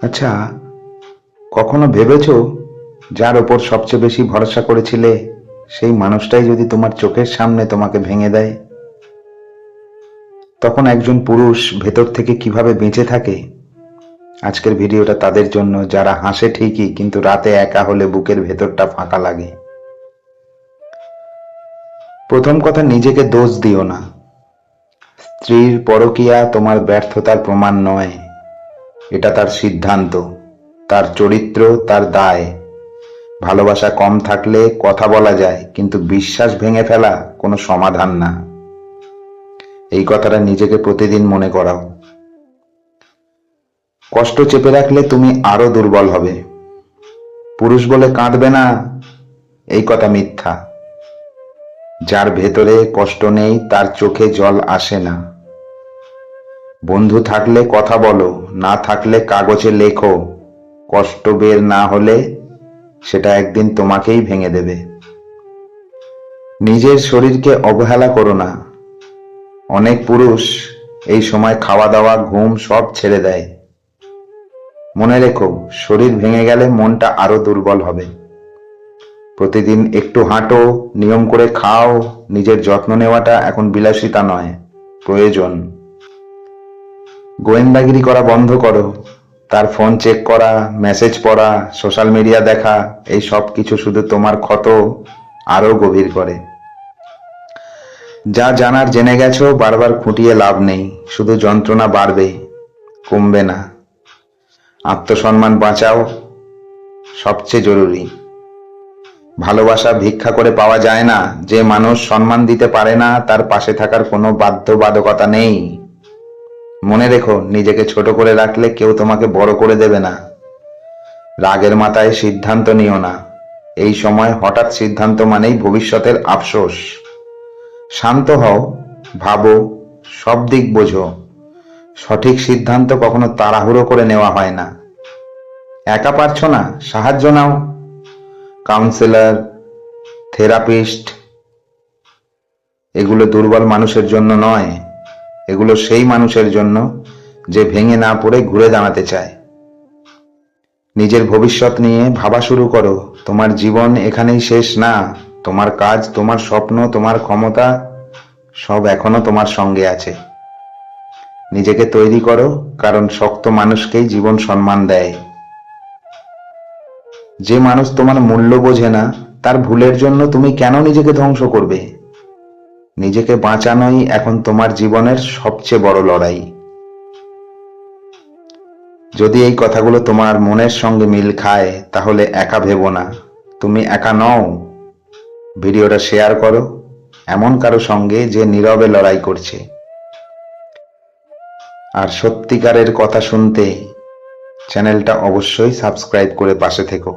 আচ্ছা, কখনো ভেবেছো যার ওপর সবচেয়ে বেশি ভরসা করেছিলে সেই মানুষটাই যদি তোমার চোখের সামনে তোমাকে ভেঙে দেয়, তখন একজন পুরুষ ভেতর থেকে কিভাবে বেঁচে থাকে? আজকের ভিডিওটা তাদের জন্য যারা হাসে ঠিকই কিন্তু রাতে একা হলে বুকের ভেতরটা ফাঁকা লাগে। প্রথম কথা, নিজেকে দোষ দিও না। স্ত্রীর পরকীয়া তোমার ব্যর্থতার প্রমাণ নয়, এটা তার সিদ্ধান্ত, তার চরিত্র, তার দায়। ভালোবাসা কম থাকলে কথা বলা যায়, কিন্তু বিশ্বাস ভেঙে ফেলা কোনো সমাধান না। এই কথাটা নিজেকে প্রতিদিন মনে করাও। কষ্ট চেপে রাখলে তুমি আরো দুর্বল হবে। পুরুষ বলে কাঁদবে না, এই কথা মিথ্যা। যার ভেতরে কষ্ট নেই তার চোখে জল আসে না। বন্ধু থাকলে কথা বলো, না থাকলে কাগজে লেখো। কষ্ট বের না হলে সেটা একদিন তোমাকেই ভেঙে দেবে। নিজের শরীরকে অবহেলা করো না। অনেক পুরুষ এই সময় খাওয়া দাওয়া ঘুম সব ছেড়ে দেয়। মনে রেখো, শরীর ভেঙে গেলে মনটা আরো দুর্বল হবে। প্রতিদিন একটু হাঁটো, নিয়ম করে খাও। নিজের যত্ন নেওয়াটা এখন বিলাসিতা নয়, প্রয়োজন। গোয়েন্দাগিরি করা বন্ধ করো। তার ফোন চেক করা, মেসেজ পড়া, সোশ্যাল মিডিয়া দেখা, এই সব কিছু শুধু তোমার ক্ষত আরো গভীর করে। যা জানার জেনে গেছো, বারবার খুঁটিয়ে লাভ নেই, শুধু যন্ত্রণা বাড়বে, কমবে না। আত্মসম্মান বাঁচাও, সবচেয়ে জরুরি। ভালোবাসা ভিক্ষা করে পাওয়া যায় না। যে মানুষ সম্মান দিতে পারে না তার পাশে থাকার কোনো বাধ্যবাধকতা নেই। মনে রেখো, নিজেকে ছোট করে রাখলে কেউ তোমাকে বড় করে দেবে না। রাগের মাথায় সিদ্ধান্ত নিও না। এই সময় হঠাৎ সিদ্ধান্ত মানেই ভবিষ্যতের আফসোস। শান্ত হও, ভাবো, সব দিক বোঝো। সঠিক সিদ্ধান্ত কখনো তাড়াহুড়ো করে নেওয়া হয় না। একা পারছো না, সাহায্য নাও। কাউন্সিলর, থেরাপিস্ট, এগুলো দুর্বল মানুষের জন্য নয়, এগুলো সেই মানুষের জন্য যে ভেঙে না পড়ে ঘুরে দাঁড়াতে চায়। নিজের ভবিষ্যৎ নিয়ে ভাবা শুরু করো। তোমার জীবন এখানেই শেষ না। তোমার কাজ, তোমার স্বপ্ন, তোমার ক্ষমতা সব এখনো তোমার সঙ্গে আছে। নিজেকে তৈরি করো, কারণ শক্ত মানুষকেই জীবন সম্মান দেয়। যে মানুষ তোমার মূল্য বোঝে না, তার ভুলের জন্য তুমি কেন নিজেকে ধ্বংস করবে? নিজেকে বাঁচানোই এখন তোমার জীবনের সবচেয়ে বড় লড়াই। যদি এই কথাগুলো তোমার মনের সঙ্গে মিল খায়, তাহলে একা ভেবো না, তুমি একা নও। ভিডিওটা শেয়ার করো এমন কারো সঙ্গে যে নীরবে লড়াই করছে। আর সত্যিকারের কথা শুনতে চ্যানেলটা অবশ্যই সাবস্ক্রাইব করে পাশে থেকো।